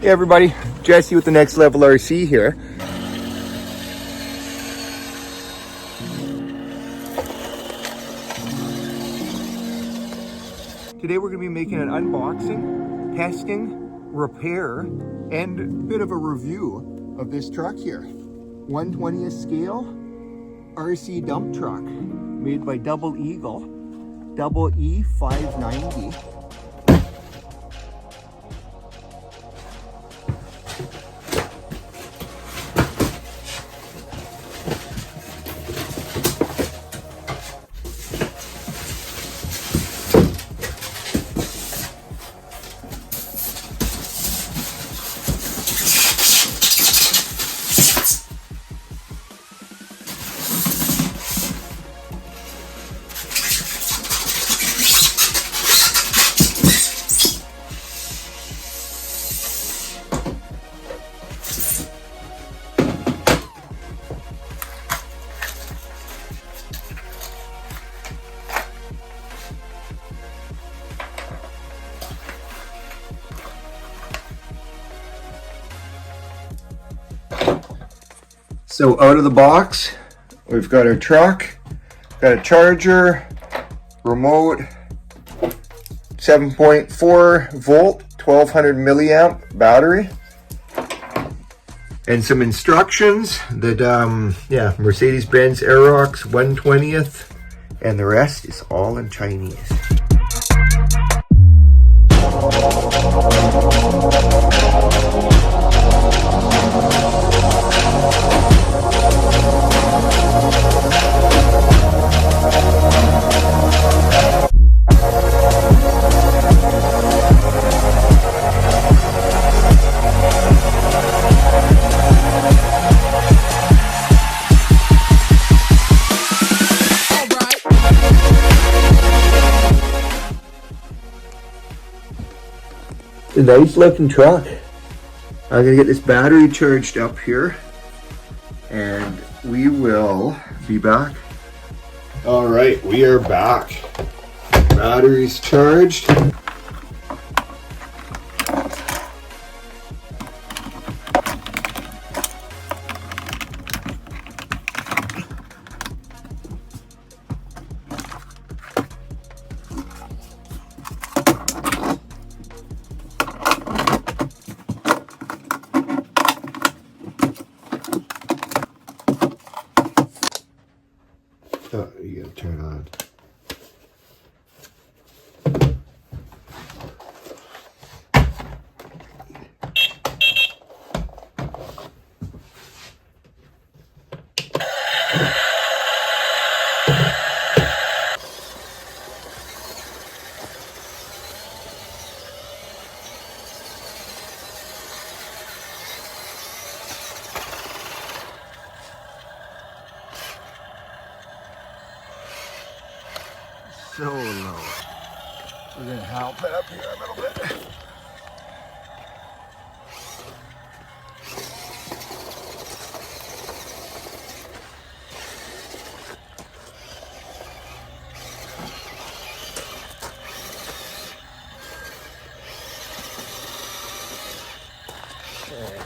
Hey everybody, Jesse with the Next Level RC here. Today we're going to be making an unboxing, testing, repair, and a bit of a review of this truck here. 1/20th scale RC dump truck made by Double Eagle, double E590. So out of the box, we've got our truck, got a charger, remote, 7.4 volt, 1200 milliamp battery, and some instructions that, Mercedes-Benz Arocs 1/20th, and the rest is all in Chinese. A nice looking truck. I'm gonna get this battery charged up here and we will be back. All right, we are back. Battery's charged. Oh, you gotta turn on. So low. We're gonna help it up here a little bit.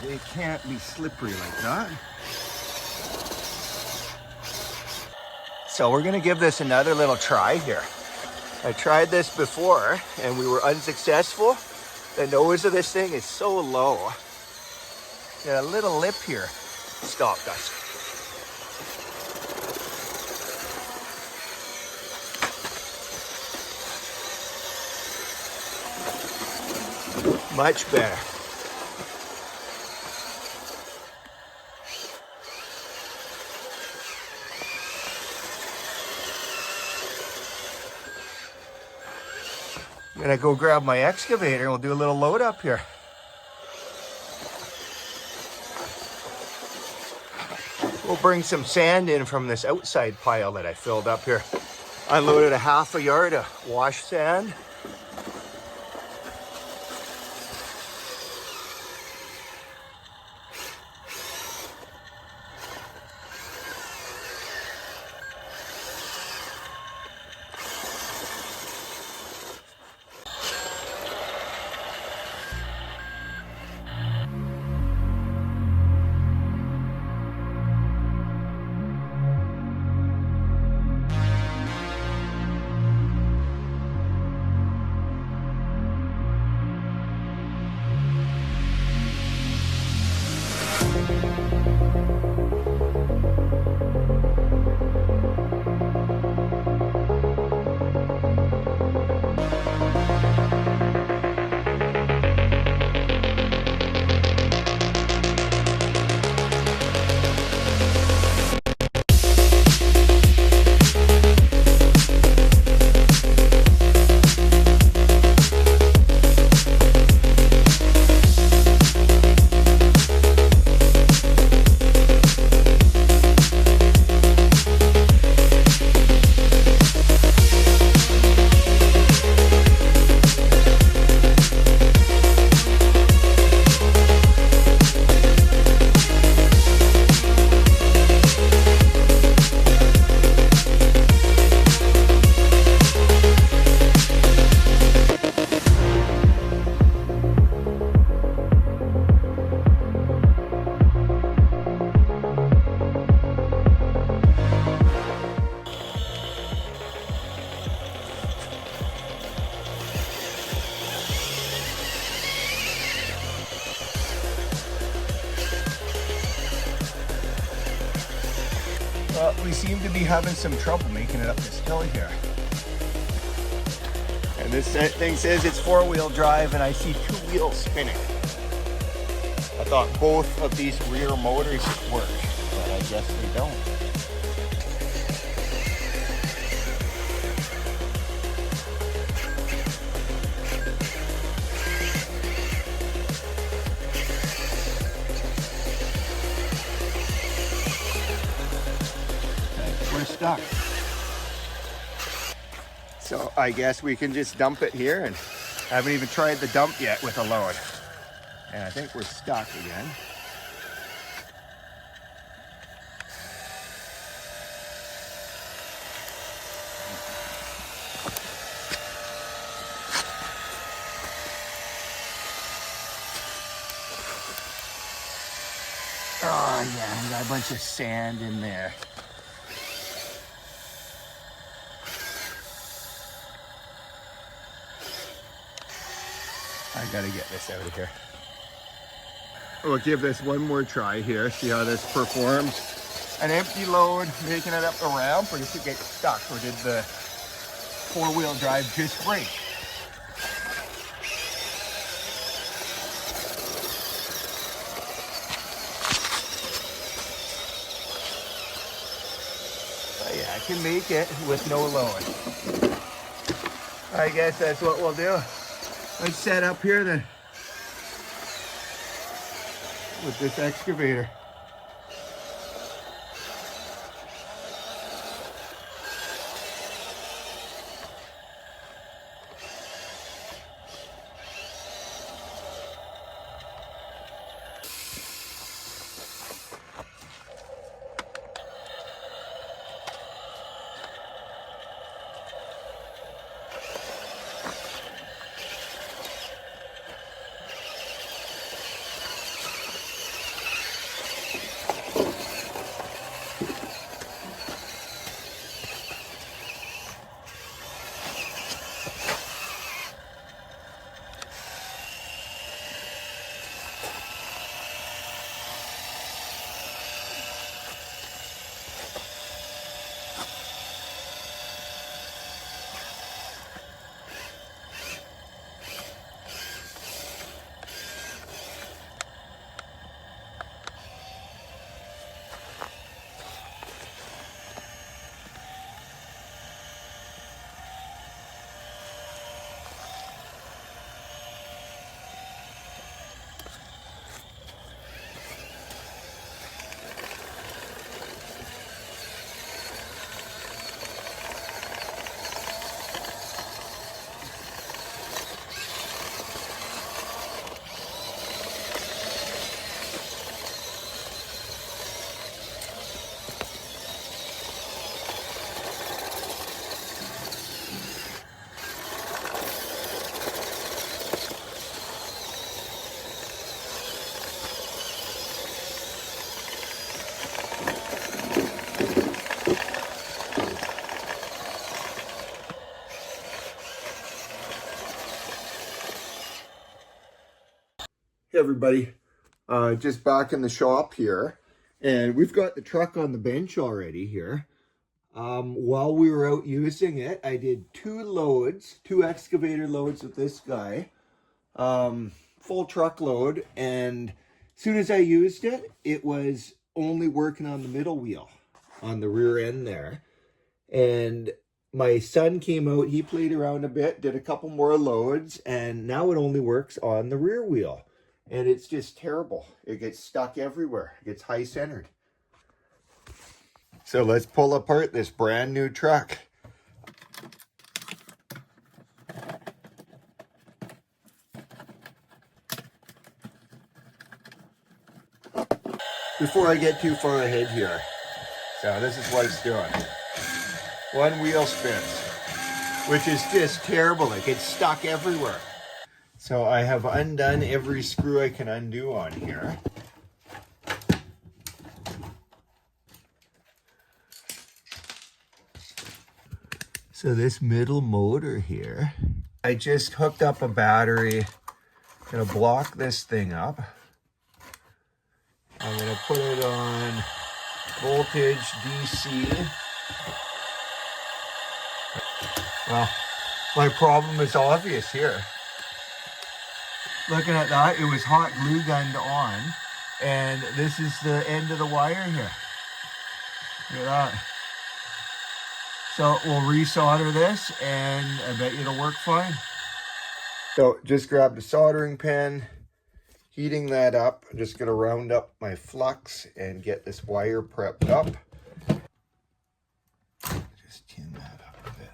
They can't be slippery like that. So we're gonna give this another little try here. I tried this before and we were unsuccessful. The nose of this thing is so low. Got a little lip here. Stopped us. Much better. I'm gonna go grab my excavator and we'll do a little load up here. We'll bring some sand in from this outside pile that I filled up here. Unloaded a half a yard of wash sand. we seem to be having some trouble making it up this hill here. And this thing says it's 4-wheel drive, and I see 2 wheels spinning. I thought both of these rear motors work, but I guess they don't. We're stuck. So I guess we can just dump it here, and I haven't even tried the dump yet with a load. And I think we're stuck again. Oh yeah, I got a bunch of sand in there. I gotta get this out of here. We'll give this one more try here, see how this performs. An empty load, making it up the ramp, or does it get stuck, or did the 4-wheel drive just break? Oh yeah, I can make it with no load. I guess that's what we'll do. Let's set up here then with this excavator. Hey everybody, just back in the shop here, and we've got the truck on the bench already here. While we were out using it, I did 2 excavator loads with this guy, full truckload, and as soon as I used it, it was only working on the middle wheel, on the rear end there. And my son came out, he played around a bit, did a couple more loads, and now it only works on the rear wheel. And it's just terrible. It gets stuck everywhere. It gets high centered. So let's pull apart this brand new truck. Before I get too far ahead here, so this is what it's doing. 1 wheel spins, which is just terrible. It gets stuck everywhere. So I have undone every screw I can undo on here. So this middle motor here, I just hooked up a battery. Gonna block this thing up. I'm gonna put it on voltage DC. Well, my problem is obvious here. Looking at that, it was hot glue gunned on, and this is the end of the wire here. Look at that. So we'll resolder this, and I bet you it'll work fine. So just grabbed a soldering pen, heating that up. I'm just gonna round up my flux and get this wire prepped up. Just tune that up a bit.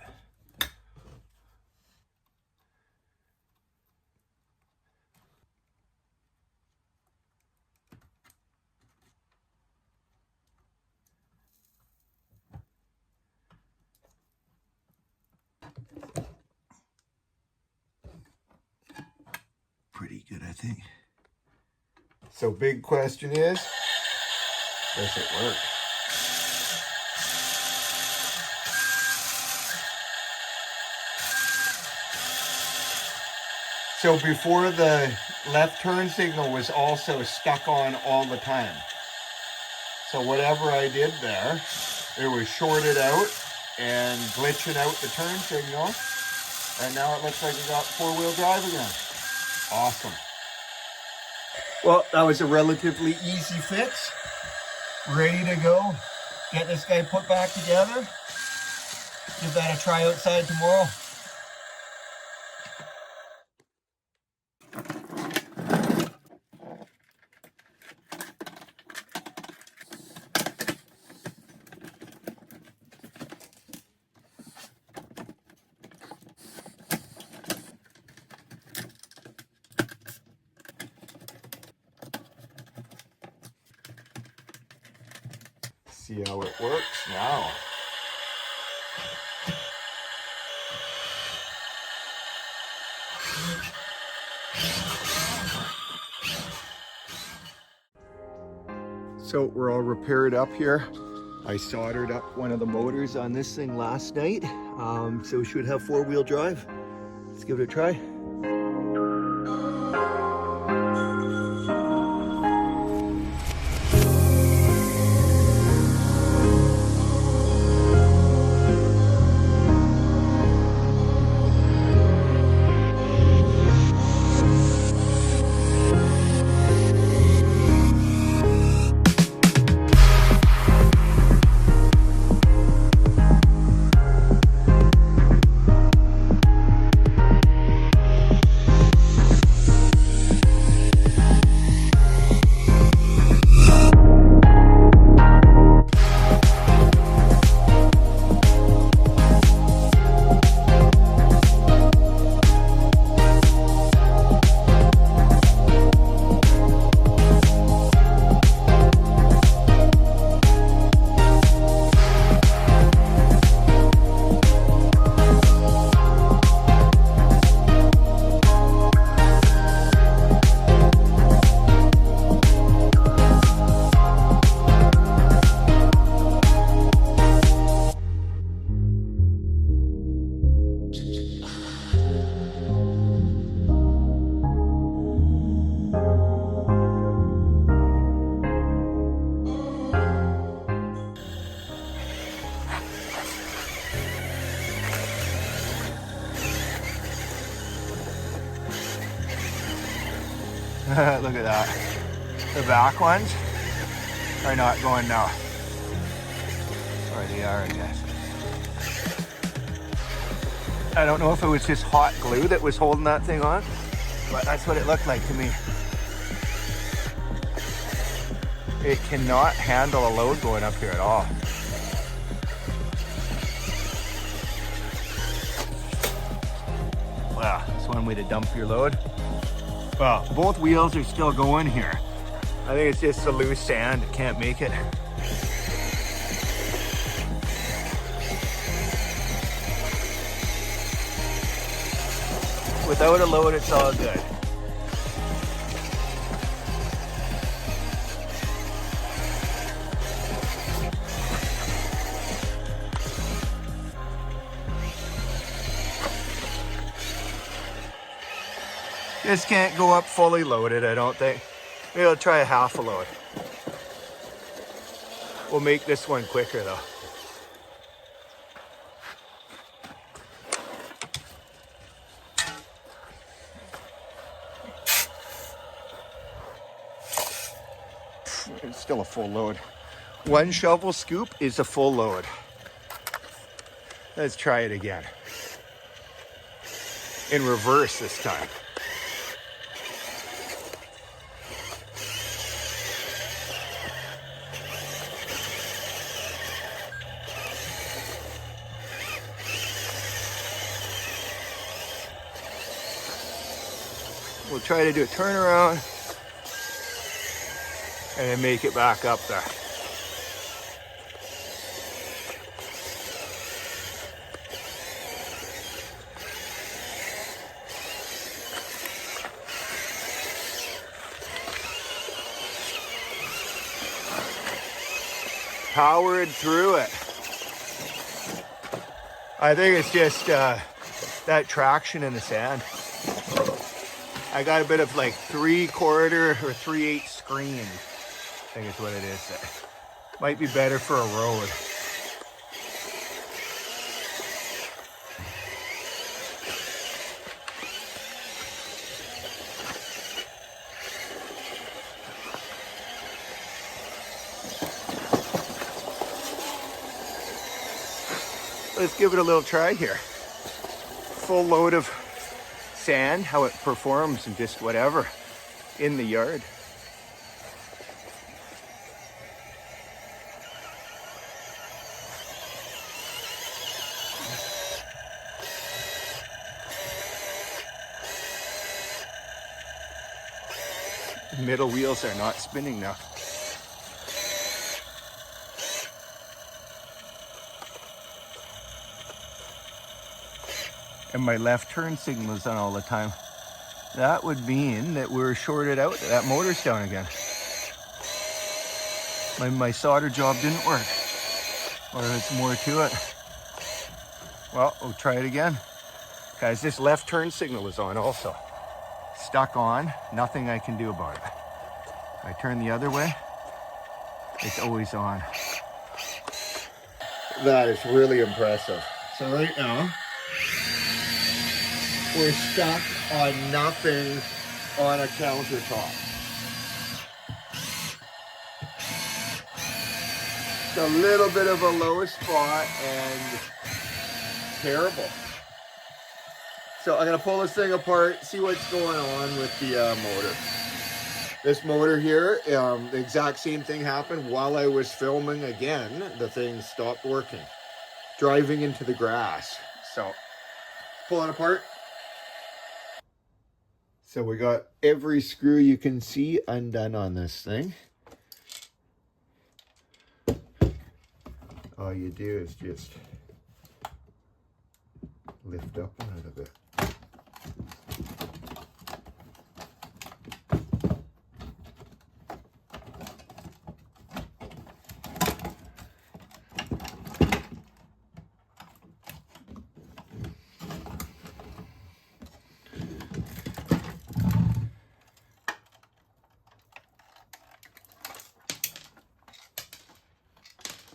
Pretty good, I think. So big question is, does it work? So before, the left turn signal was also stuck on all the time. So whatever I did there, it was shorted out and glitching out the turn signal. And now it looks like we got four-wheel drive again. Awesome. Well, that was a relatively easy fix. Ready to go. Get this guy put back together. Give that a try outside tomorrow. See how it works now. So we're all repaired up here. I soldered up one of the motors on this thing last night, so we should have four-wheel drive. Let's give it a try. Look at that. The back ones are not going now. Or they are, I guess. I don't know if it was just hot glue that was holding that thing on, but that's what it looked like to me. It cannot handle a load going up here at all. Wow, that's one way to dump your load. Well, both wheels are still going here. I think it's just the loose sand, it can't make it. Without a load, it's all good. This can't go up fully loaded, I don't think. Maybe I'll try a half a load. We'll make this one quicker though. It's still a full load. One shovel scoop is a full load. Let's try it again. In reverse this time. We'll try to do a turnaround and then make it back up there. Powered through it. I think it's just that traction in the sand. I got a bit of like 3/4 or 3/8 screen. I think is what it is. Might be better for a road. Let's give it a little try here. Full load of sand, how it performs and just whatever in the yard. Middle wheels are not spinning now. And my left turn signal is on all the time. That would mean that we're shorted out. That motor's down again. My solder job didn't work. Or there's more to it. Well, we'll try it again. Guys, this left turn signal is on also. Stuck on, nothing I can do about it. If I turn the other way, it's always on. That is really impressive. So right now, we're stuck on nothing on a countertop. It's a little bit of a low spot and terrible. So I'm gonna pull this thing apart, see what's going on with the motor. This motor here, the exact same thing happened while I was filming again. The thing stopped working, driving into the grass. So pull it apart. So we got every screw you can see undone on this thing. All you do is just lift up a little bit.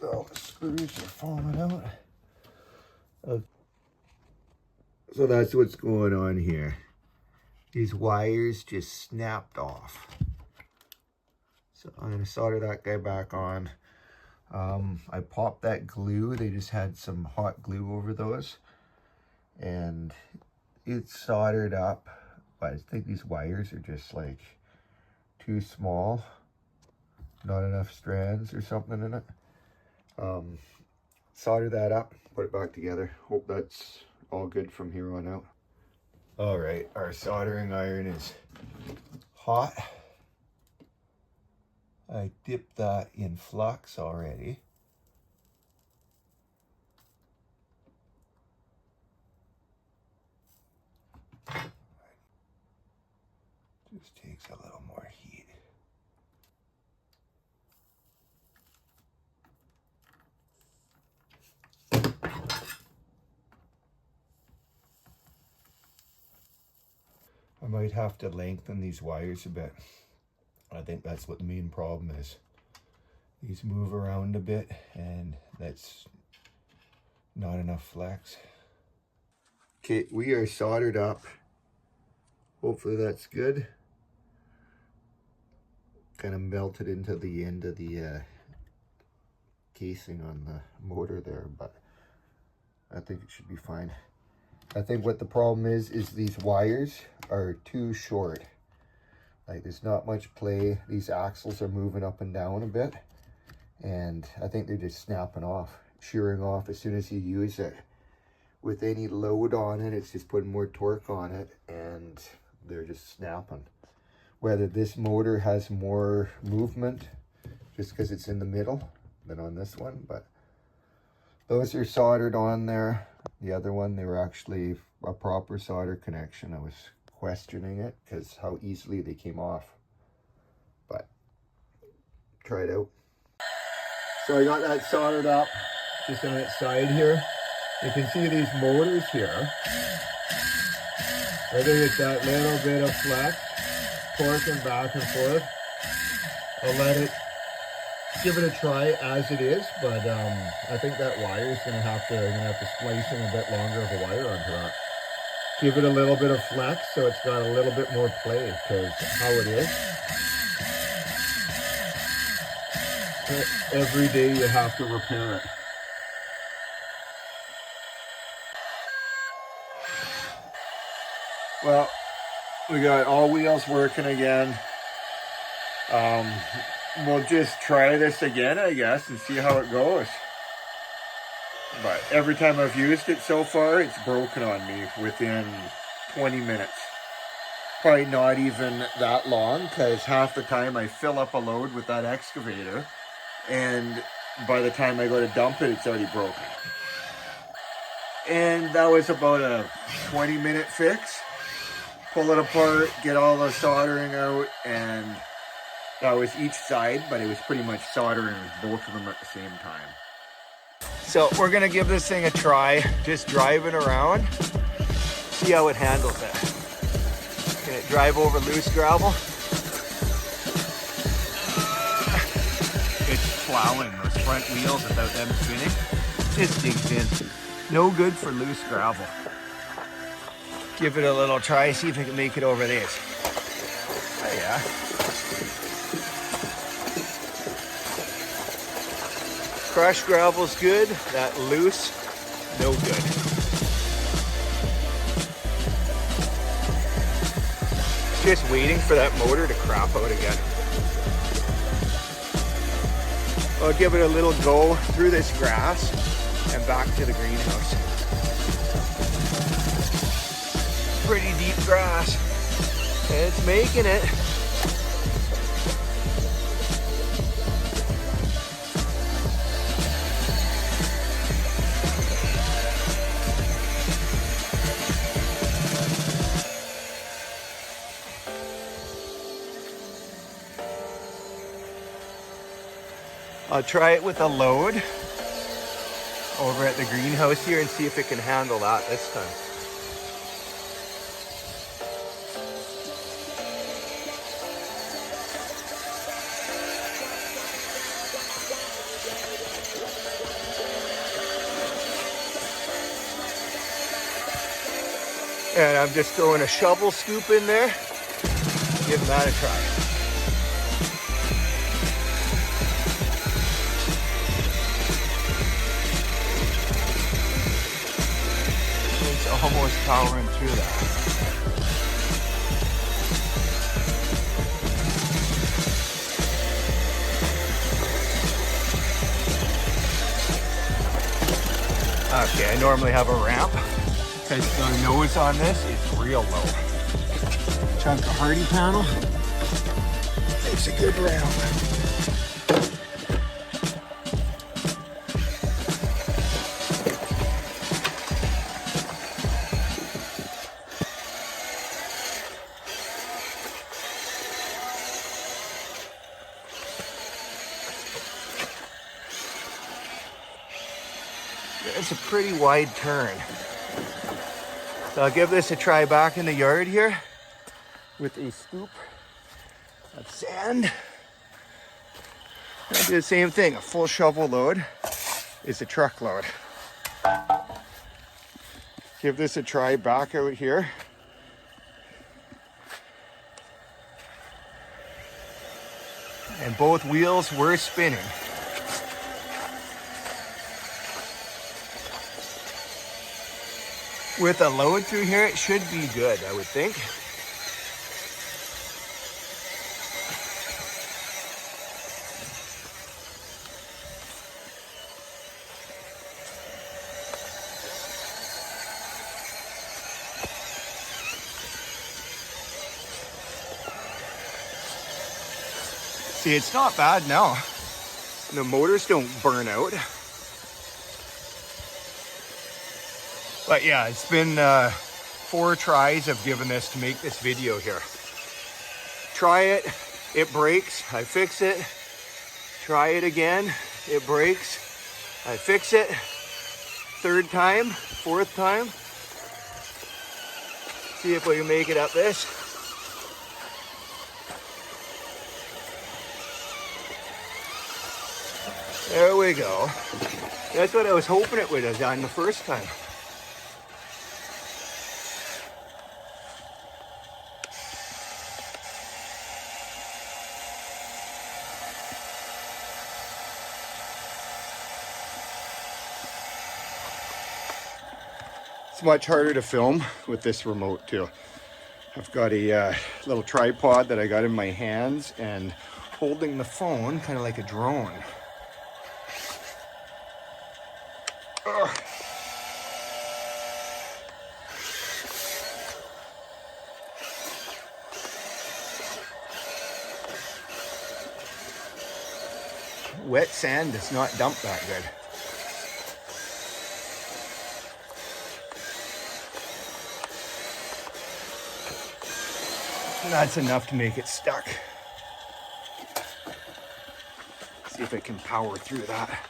All the screws are falling out. So that's what's going on here. These wires just snapped off. So I'm going to solder that guy back on. I popped that glue. They just had some hot glue over those. And it's soldered up. But I think these wires are just like too small. Not enough strands or something in it. Solder that up, put it back together. Hope that's all good from here on out. All right, our soldering iron is hot. I dipped that in flux already. Just takes a little more heat. I might have to lengthen these wires a bit. I think that's what the main problem is. These move around a bit, and that's not enough flex. Okay, we are soldered up. Hopefully that's good. Kind of melted into the end of the casing on the motor there, but I think it should be fine. I think what the problem is these wires are too short. Like, there's not much play. These axles are moving up and down a bit, and I think they're just snapping off, shearing off as soon as you use it. With any load on it, it's just putting more torque on it, and they're just snapping. Whether this motor has more movement just because it's in the middle than on this one, but those are soldered on there. The other one, they were actually a proper solder connection. I was questioning it because how easily they came off, but try it out. So I got that soldered up just on its side here. You can see these motors here. I think it's that little bit of flex, torquing back and forth. I'll let it, give it a try as it is, but I think that wire is gonna have to splice in a bit longer of a wire onto that. Give it a little bit of flex so it's got a little bit more play, because how it is, every day you have to repair it. Well, we got all wheels working again. We'll just try this again, I guess, and see how it goes. But every time I've used it so far, it's broken on me within 20 minutes. Probably not even that long, because half the time I fill up a load with that excavator, and by the time I go to dump it, it's already broken. And that was about a 20-minute fix. Pull it apart, get all the soldering out, and that was each side, but it was pretty much soldering both of them at the same time. So we're gonna give this thing a try, just driving around, see how it handles it. Can it drive over loose gravel? It's plowing those front wheels without them spinning. Just digs in. No good for loose gravel. Give it a little try, see if it can make it over this. Oh yeah. Crushed gravel's good, that loose, no good. Just waiting for that motor to crap out again. I'll give it a little go through this grass and back to the greenhouse. Pretty deep grass, and it's making it. I'll try it with a load over at the greenhouse here and see if it can handle that this time. And I'm just throwing a shovel scoop in there, giving that a try. It's almost powering through that. Okay, I normally have a ramp, because the nose on this is real low. Chunk of hardy panel makes a good ramp. It's a pretty wide turn. So I'll give this a try back in the yard here with a scoop of sand. I do the same thing. A full shovel load is a truckload. Give this a try back out here. And both wheels were spinning. With a load through here, it should be good, I would think. See, it's not bad now. The motors don't burn out. But yeah, it's been 4 tries I've given this to make this video here. Try it, it breaks, I fix it. Try it again, it breaks, I fix it. 3rd time, 4th time. See if we can make it up this. There we go. That's what I was hoping it would have done the first time. It's much harder to film with this remote too. I've got a little tripod that I got in my hands and holding the phone kind of like a drone. Ugh. Wet sand does not dump that good. That's enough to make it stuck. See if I can power through that.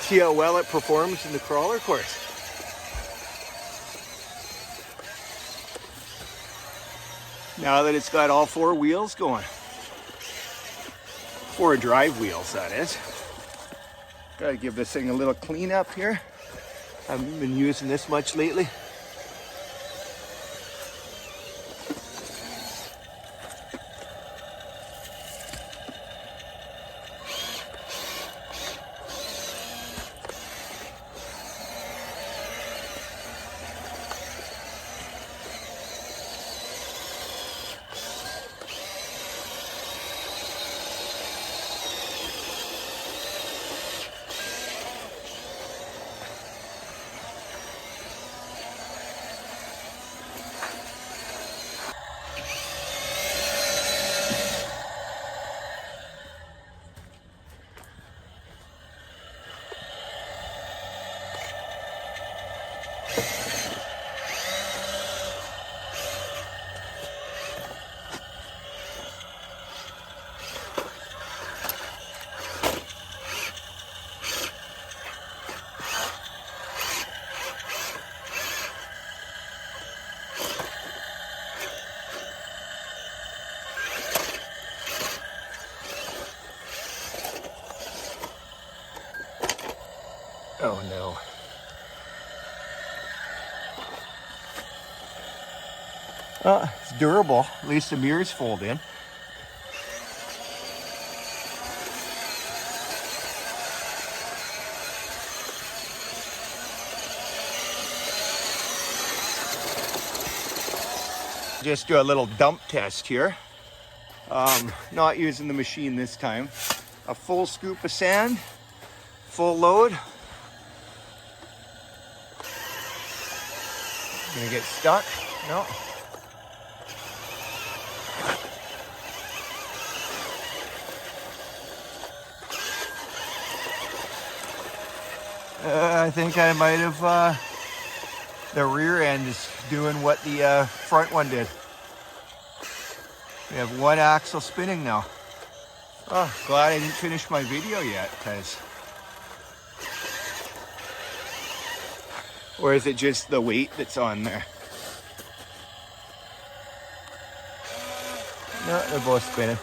See how well it performs in the crawler course. Now that it's got all 4 wheels going. 4 drive wheels, that is. Gotta give this thing a little clean up here. Haven't been using this much lately. Oh no. It's durable. At least the mirrors fold in. Just do a little dump test here. Not using the machine this time. A full scoop of sand, full load. Gonna get stuck? No. I think I might have, the rear end is doing what the front one did. We have one axle spinning now. Oh, glad I didn't finish my video yet, because... Or is it just the weight that's on there? No, they're both spinning.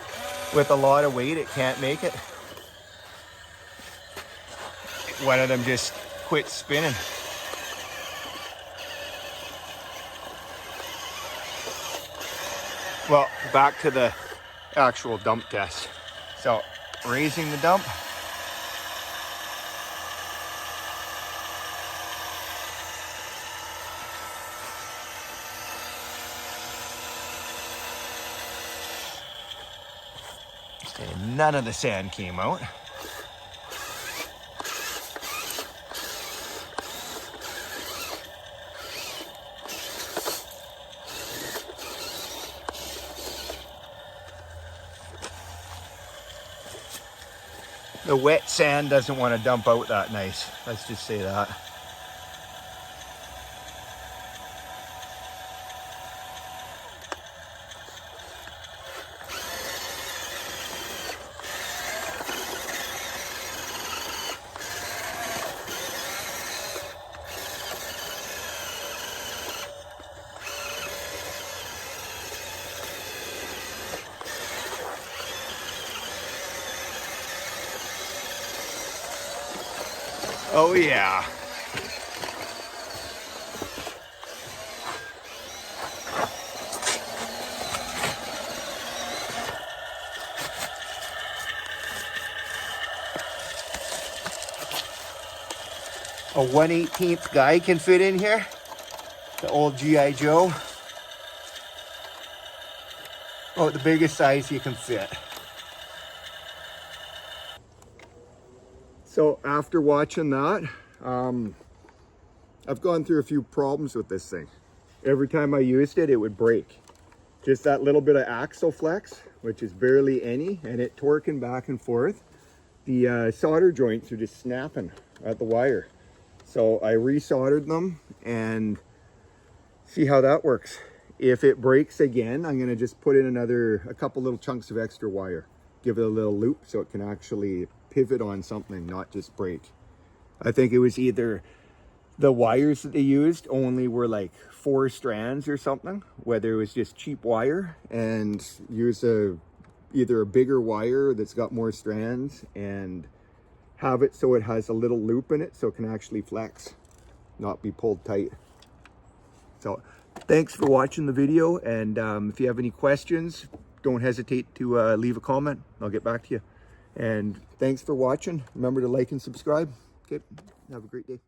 With a lot of weight, it can't make it. One of them just quit spinning. Well, back to the actual dump test. So, raising the dump. And none of the sand came out. The wet sand doesn't want to dump out that nice. Let's just say that. Oh yeah. A 1/18 guy can fit in here. The old G.I. Joe. Oh, the biggest size you can fit. So after watching that, I've gone through a few problems with this thing. Every time I used it, it would break. Just that little bit of axle flex, which is barely any, and it torquing back and forth. The solder joints are just snapping at the wire. So I resoldered them and see how that works. If it breaks again, I'm gonna just put in a couple little chunks of extra wire. Give it a little loop so it can actually pivot on something, not just break. I think it was either the wires that they used only were like 4 strands or something, whether it was just cheap wire and use either a bigger wire that's got more strands and have it so it has a little loop in it so it can actually flex, not be pulled tight. So thanks for watching the video, and if you have any questions, don't hesitate to leave a comment. I'll get back to you. And thanks for watching. Remember to like and subscribe. Okay, have a great day.